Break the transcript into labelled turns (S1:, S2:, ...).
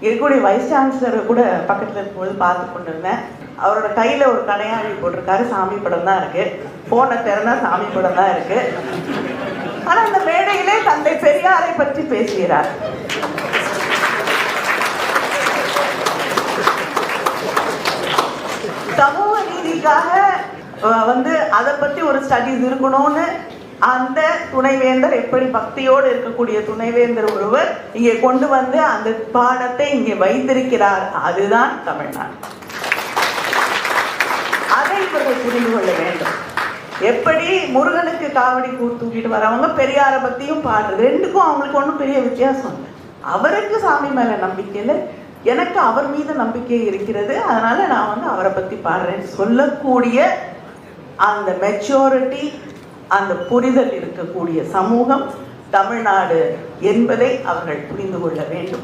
S1: இருக்கக்கூடிய வைஸ் சான்சலரை கூட பக்கத்தில் இருக்கும்போது பார்த்து கொண்டு இருந்தேன். அவரோட கையில் ஒரு கடையாழி போட்டிருக்காரு. சாமி படம் தான் இருக்கு. போனை திறந்தா சாமி படம் தான் இருக்கு. ஆனால் அந்த மேடையிலே தந்தை பெரியாரை பற்றி பேசுகிறார். சமூக நீதிக்காக அதை பற்றி ஒரு ஸ்டடிஸ் இருக்கணும்னு அந்த துணைவேந்தர், எப்படி பக்தியோடு இருக்கக்கூடிய துணைவேந்தர் ஒருவர் இங்கே கொண்டு வந்து அந்த பாடத்தை இங்கே வைத்திருக்கிறார். அதுதான் தமிழ்நாடு. அதை இவர்கள் புரிந்து கொள்ள வேண்டும். எப்படி முருகனுக்கு காவடி தூக்கிட்டு வரவங்க பெரியாரை பத்தியும் பாடுறது, ரெண்டுக்கும் அவங்களுக்கு ஒன்றும் பெரிய வித்தியாசம் இல்லை. அவருக்கு சாமி மேல நம்பிக்கை இல்லை, எனக்கு அவர் மீது நம்பிக்கை இருக்கிறது, அதனால நான் அவரை பத்தி பாடுறேன்னு சொல்லக்கூடிய அந்த மெச்சூரிட்டி, அந்த புரிதல் இருக்கக்கூடிய சமூகம் தமிழ்நாடு என்பதை அவர்கள் புரிந்து கொள்ள வேண்டும்.